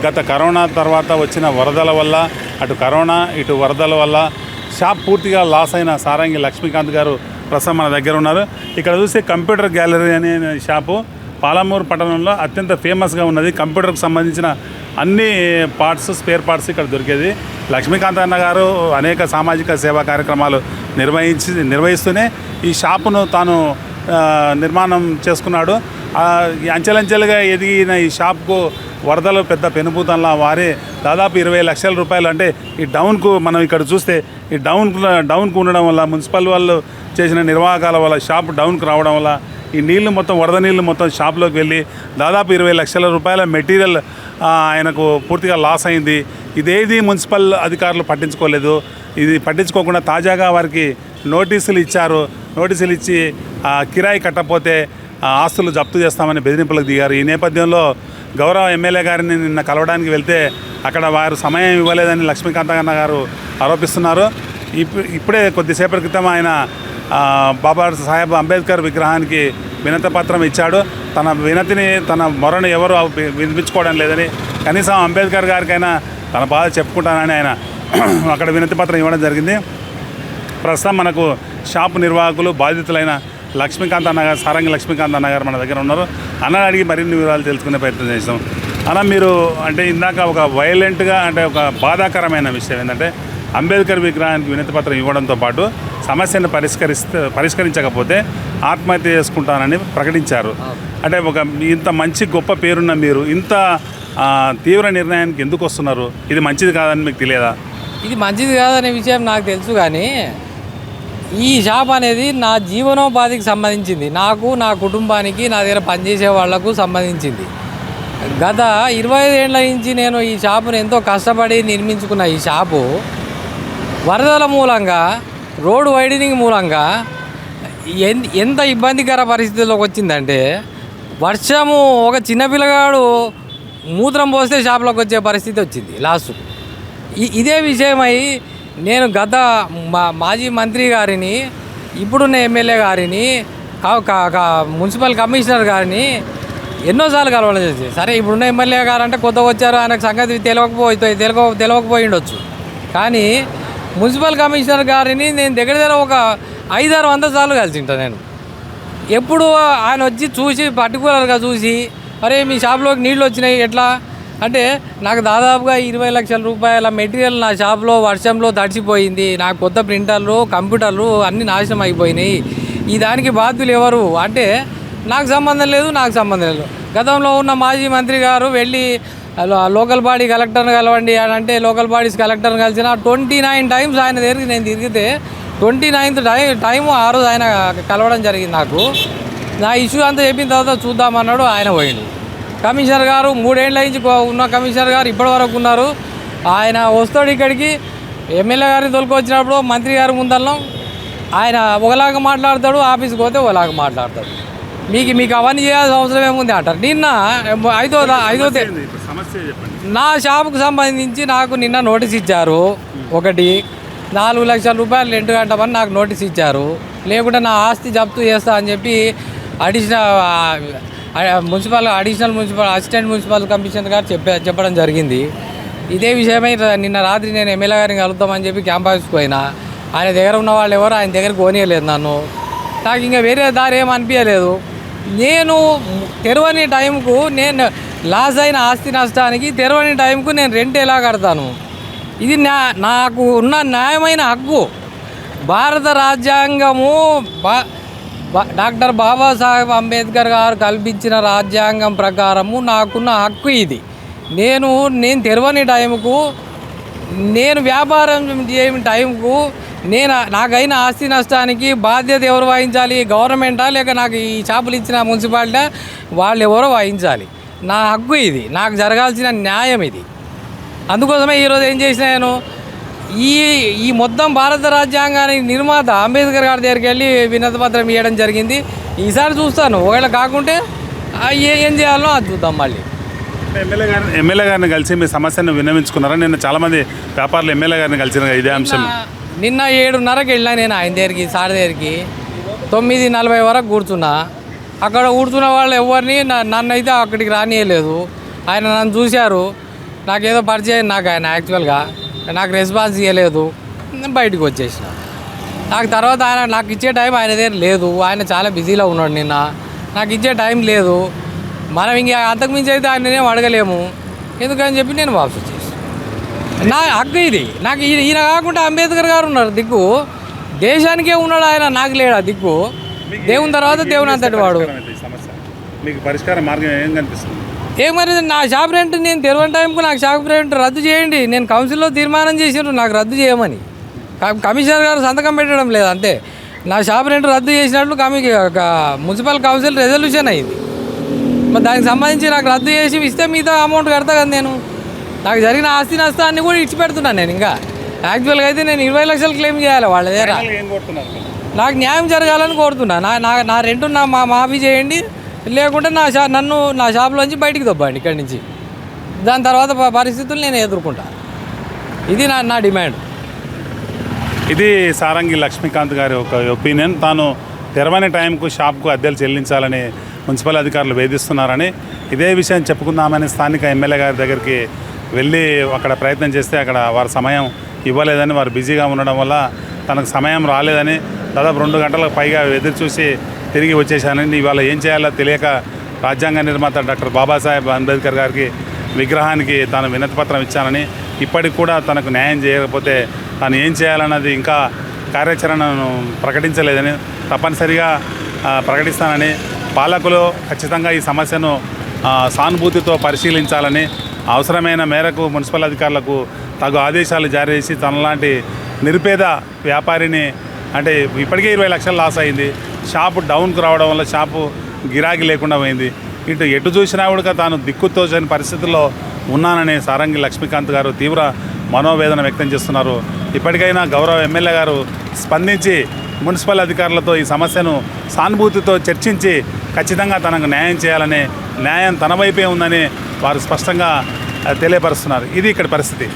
గత కరోనా తర్వాత వచ్చిన వరదల వల్ల అటు కరోనా ఇటు వరదల వల్ల షాప్ పూర్తిగా లాస్ అయిన సారంగి లక్ష్మీకాంత్ గారు ప్రస్తుతం మన దగ్గర ఉన్నారు. ఇక్కడ చూస్తే కంప్యూటర్ గ్యాలరీ అనే షాపు పాలమూరు పట్టణంలో అత్యంత ఫేమస్గా ఉన్నది. కంప్యూటర్కి సంబంధించిన అన్ని పార్ట్స్, స్పేర్ పార్ట్స్ ఇక్కడ దొరికేది. లక్ష్మీకాంత్ అన్న గారు అనేక సామాజిక సేవా కార్యక్రమాలు నిర్వహిస్తూనే ఈ షాపును తాను నిర్మాణం చేసుకున్నాడు. అంచెలంచెలుగా ఎదిగిన ఈ షాప్కు వరదలు పెద్ద పెనుభూతంలా వారి దాదాపు 20 లక్షల రూపాయలు, అంటే ఈ డౌన్కు మనం ఇక్కడ చూస్తే ఈ డౌన్కు ఉండడం వల్ల మున్సిపల్ వాళ్ళు చేసిన నిర్వాహకాల వల్ల షాప్ డౌన్కు రావడం వల్ల ఈ నీళ్లు మొత్తం వరద నీళ్లు మొత్తం షాప్లోకి వెళ్ళి దాదాపు 20 లక్షల రూపాయల మెటీరియల్ ఆయనకు పూర్తిగా లాస్ అయింది. ఇదేది మున్సిపల్ అధికారులు పట్టించుకోలేదు. ఇది పట్టించుకోకుండా తాజాగా వారికి నోటీసులు ఇచ్చారు. నోటీసులు ఇచ్చి కిరాయి కట్టకపోతే ఆస్తులు జప్తు చేస్తామని బెదిరింపులకు దిగారు. ఈ నేపథ్యంలో గౌరవ ఎమ్మెల్యే గారిని నిన్న కలవడానికి వెళ్తే అక్కడ వారు సమయం ఇవ్వలేదని లక్ష్మీకాంత్ అన్న గారు ఆరోపిస్తున్నారు. ఇప్పుడే కొద్దిసేపటి క్రితం ఆయన బాబా సాహెబ్ అంబేద్కర్ విగ్రహానికి వినతి పత్రం ఇచ్చాడు. తన మొరను ఎవరు వినిపించుకోవడం లేదని, కనీసం అంబేద్కర్ గారికైనా తన బాధ చెప్పుకుంటానని ఆయన అక్కడ వినతి పత్రం ఇవ్వడం జరిగింది. ప్రస్తుతం మనకు షాపు నిర్వాహకులు బాధితులైన లక్ష్మీకాంత్ అన్న గారు, సారంగి లక్ష్మీకాంత్ అన్న గారు మన దగ్గర ఉన్నారు. అన్న అడిగి మరిన్ని వివరాలు తెలుసుకునే ప్రయత్నం చేస్తాం. అన్న, మీరు అంటే ఇందాక ఒక వైలెంట్గా, అంటే ఒక బాధాకరమైన విషయం ఏంటంటే అంబేద్కర్ విగ్రహానికి వినతి పత్రం ఇవ్వడంతో పాటు సమస్యను పరిష్కరించకపోతే ఆత్మహత్య చేసుకుంటానని ప్రకటించారు. అంటే ఇంత మంచి గొప్ప పేరున్న మీరు ఇంత తీవ్ర నిర్ణయానికి ఎందుకు వస్తున్నారు? ఇది మంచిది కాదని మీకు తెలియదా? ఇది మంచిది కాదనే విషయం నాకు తెలుసు, కానీ ఈ షాప్ అనేది నా జీవనోపాధికి సంబంధించింది. నాకు, నా కుటుంబానికి, నా దగ్గర పనిచేసే వాళ్లకు సంబంధించింది. గత 25 ఏళ్ల నుంచి నేను ఈ షాపును ఎంతో కష్టపడి నిర్మించుకున్న ఈ షాపు వరదల మూలంగా, రోడ్డు వైడనింగ్ మూలంగా ఎంత ఇబ్బందికర పరిస్థితుల్లోకి వచ్చిందంటే, వర్షము ఒక చిన్నపిల్లగాడు మూత్రం పోస్తే షాప్లోకి వచ్చే పరిస్థితి వచ్చింది లాస్ట్. ఇదే విషయమై నేను గత మాజీ మంత్రి గారిని, ఇప్పుడున్న ఎమ్మెల్యే గారిని, మున్సిపల్ కమిషనర్ గారిని ఎన్నోసార్లు కలవడం చేసి, సరే ఇప్పుడున్న ఎమ్మెల్యే గారు అంటే కొత్తగా వచ్చారు, ఆయనకు సంగతి తెలియకపోయి ఉండొచ్చు, కానీ మున్సిపల్ కమిషనర్ గారిని నేను దగ్గర ఒక 500-600 సార్లు కలిసి ఉంటాను. నేను ఎప్పుడు ఆయన వచ్చి చూసి పర్టికులర్గా చూసి, అరే మీ షాప్లోకి నీళ్ళు వచ్చినాయి ఎట్లా అంటే, నాకు దాదాపుగా 20 లక్షల రూపాయల మెటీరియల్ నా షాప్లో వర్షంలో తడిచిపోయింది. నాకు కొత్త ప్రింటర్లు, కంప్యూటర్లు అన్నీ నాశనం అయిపోయినాయి. ఈ దానికి బాధ్యులు ఎవరు అంటే నాకు సంబంధం లేదు. గతంలో ఉన్న మాజీ మంత్రి గారు వెళ్ళి లోకల్ బాడీ కలెక్టర్ని కలవండి అని అంటే లోకల్ బాడీస్ కలెక్టర్ని కలిసిన 29 టైమ్స్ ఆయన దగ్గరికి నేను తిరిగితే 29th టైము ఆ రోజు ఆయన కలవడం జరిగింది. నాకు నా ఇష్యూ అంతా చెప్పిన తర్వాత చూద్దామన్నాడు, ఆయన పోయిండు. కమిషనర్ గారు 3 ఏళ్ళ నుంచి ఉన్న కమిషనర్ గారు ఇప్పటి వరకు ఉన్నారు. ఆయన వస్తాడు ఇక్కడికి, ఎమ్మెల్యే గారిని తొలుకొచ్చినప్పుడు మంత్రి గారి ముందల్లో ఆయన ఒకలాగా మాట్లాడతాడు, ఆఫీస్కి పోతే ఒకలాగా మాట్లాడతాడు. మీకు అవన్నీ చేయాల్సిన అవసరం ఏముంది అంటారు. నిన్న 5వ నా షాపుకు సంబంధించి నాకు నిన్న నోటీస్ ఇచ్చారు. ఒకటి 4 లక్షల రూపాయలు రెంట్ కట్టమని నాకు నోటీస్ ఇచ్చారు. లేకుంటే నా ఆస్తి జప్తు చేస్తా అని చెప్పి additional municipal assistant municipal commissioner గారు చెప్పడం జరిగింది. ఇదే విషయమై నిన్న రాత్రి నేను ఎమ్మెల్యే గారిని కలుద్దామని చెప్పి క్యాంప్ ఆఫీస్కి పోయినా. ఆయన దగ్గర ఉన్న వాళ్ళు ఎవరు ఆయన దగ్గరికి పోనీయలేదు నన్ను. నాకు ఇంకా వేరే దారి ఏం అనిపించలేదు. నేను తెరవని టైంకు, నేను లాస్ అయిన ఆస్తి నష్టానికి తెరవని టైంకు నేను రెంట్ ఎలా కడతాను? ఇది నాకు ఉన్న న్యాయమైన హక్కు. భారత రాజ్యాంగము డాక్టర్ బాబాసాహెబ్ అంబేద్కర్ గారు కల్పించిన రాజ్యాంగం ప్రకారము నాకున్న హక్కు ఇది. నేను తెరవని టైంకు, నేను వ్యాపారం చేయని టైంకు నాకైన ఆస్తి నష్టానికి బాధ్యత ఎవరు వహించాలి? గవర్నమెంటా లేక నాకు ఈ షాపులు ఇచ్చిన మున్సిపాలిటీ వాళ్ళు ఎవరో వహించాలి. నా హక్కు ఇది, నాకు జరగాల్సిన న్యాయం ఇది. అందుకోసమే ఈరోజు ఏం చేసిన నేను ఈ మొత్తం భారత రాజ్యాంగానికి నిర్మాత అంబేద్కర్ గారి దగ్గరికి వెళ్ళి వినతి పత్రం ఇవ్వడం జరిగింది. ఈసారి చూస్తాను, ఒకవేళ కాకుంటే ఏం చేయాలో అది చూద్దాం. మళ్ళీ ఎమ్మెల్యే గారిని కలిసి మీ సమస్యను విన్నవించుకున్నారా? నిన్న చాలామంది వ్యాపారులు ఎమ్మెల్యే గారిని కలిసిన ఇదే అంశం. నిన్న 7:30కి వెళ్ళినా నేను ఆయన దగ్గరికి, సార్ దగ్గరికి. 9:40 వరకు కూర్చున్నా. అక్కడ కూర్చున్న వాళ్ళు ఎవరిని నన్ను అయితే అక్కడికి రానియలేదు. ఆయన నన్ను చూశారు. నాకేదో పరిచయం నాకు ఆయన యాక్చువల్గా నాకు రెస్పాన్స్ ఇవ్వలేదు, నేను బయటకు వచ్చేసిన. నాకు తర్వాత ఆయన నాకు ఇచ్చే టైం ఆయన దగ్గర లేదు, ఆయన చాలా బిజీలో ఉన్నాడు నిన్న, నాకు ఇచ్చే టైం లేదు. మనం ఇంక అంతకుమించి అయితే ఆయననేం అడగలేము, ఎందుకని చెప్పి నేను వాపసు వచ్చేసి. నా హక్కు ఇది. నాకు ఈయన కాకుండా అంబేద్కర్ గారు ఉన్నారు దిక్కు, దేశానికే ఉన్నాడు ఆయన, నాకు లేడా దిక్కు. దేవుని తర్వాత దేవుని అంతటి వాడు. మీకు పరిష్కార మార్గం ఏం కనిపిస్తుంది? మరి నా షాప్ రెంట్ నేను తెరవని టైంకు నాకు షాప్ రెంట్ రద్దు చేయండి. నేను కౌన్సిల్లో తీర్మానం చేసినారు నాకు రద్దు చేయమని. కమిషనర్ గారు సంతకం పెట్టడం లేదు అంతే. నా షాప్ రెంట్ రద్దు చేసినట్లు మున్సిపల్ కౌన్సిల్ రెజల్యూషన్ అయింది. మరి దానికి సంబంధించి నాకు రద్దు చేసి ఇస్తే మిగతా అమౌంట్ కడతా కదా నేను. నాకు జరిగిన ఆస్తి నష్టాన్ని కూడా ఇచ్చిపెడుతున్నాను నేను. ఇంకా యాక్చువల్గా అయితే నేను 20 లక్షలు క్లెయిమ్ చేయాలి వాళ్ళ దగ్గర. నాకు న్యాయం జరగాలని కోరుతున్నా. నా రెంట్ మాఫీ చేయండి, లేకుంటే నన్ను నా షాప్లోంచి బయటికి దొబ్బండి ఇక్కడి నుంచి. దాని తర్వాత పరిస్థితులు నేను ఎదుర్కొంటా. ఇది నా డిమాండ్. ఇది సారంగి లక్ష్మీకాంత్ గారి ఒక ఒపీనియన్. తాను తెరవని టైంకు షాప్కు అద్దెలు చెల్లించాలని మున్సిపల్ అధికారులు వేధిస్తున్నారని, ఇదే విషయం చెప్పుకుందామని స్థానిక ఎమ్మెల్యే గారి దగ్గరికి వెళ్ళి అక్కడ ప్రయత్నం చేస్తే అక్కడ వారి సమయం ఇవ్వలేదని, వారు బిజీగా ఉండడం వల్ల తనకు సమయం రాలేదని దాదాపు 2 గంటలకు పైగా ఎదురు చూసి తిరిగి వచ్చేసానని, ఇవాళ ఏం చేయాలో తెలియక రాజ్యాంగ నిర్మాత డాక్టర్ బాబాసాహెబ్ అంబేద్కర్ గారికి విగ్రహానికి తాను వినతిపత్రం ఇచ్చానని, ఇప్పటికి కూడా తనకు న్యాయం చేయకపోతే తాను ఏం చేయాలన్నది ఇంకా కార్యాచరణను ప్రకటించలేదని, తప్పనిసరిగా ప్రకటిస్తానని, పాలకులు ఖచ్చితంగా ఈ సమస్యను సానుభూతితో పరిశీలించాలని, అవసరమైన మేరకు మున్సిపల్ అధికారులకు తగు ఆదేశాలు జారీ చేసి తనలాంటి నిరుపేద వ్యాపారిని, అంటే ఇప్పటికే 20 లక్షలు లాస్ అయింది, షాపు డౌన్కు రావడం వల్ల షాపు గిరాకీ లేకుండా పోయింది, ఎటు చూసినా కూడా తాను దిక్కుతోచని పరిస్థితుల్లో ఉన్నానని సారంగి లక్ష్మీకాంత్ గారు తీవ్ర మనోవేదన వ్యక్తం చేస్తున్నారు. ఇప్పటికైనా గౌరవ ఎమ్మెల్యే గారు స్పందించి మున్సిపల్ అధికారులతో ఈ సమస్యను సానుభూతితో చర్చించి ఖచ్చితంగా తనకు న్యాయం చేయాలని, న్యాయం తన వైపే ఉందని వారు స్పష్టంగా తెలియపరుస్తున్నారు. ఇది ఇక్కడ పరిస్థితి.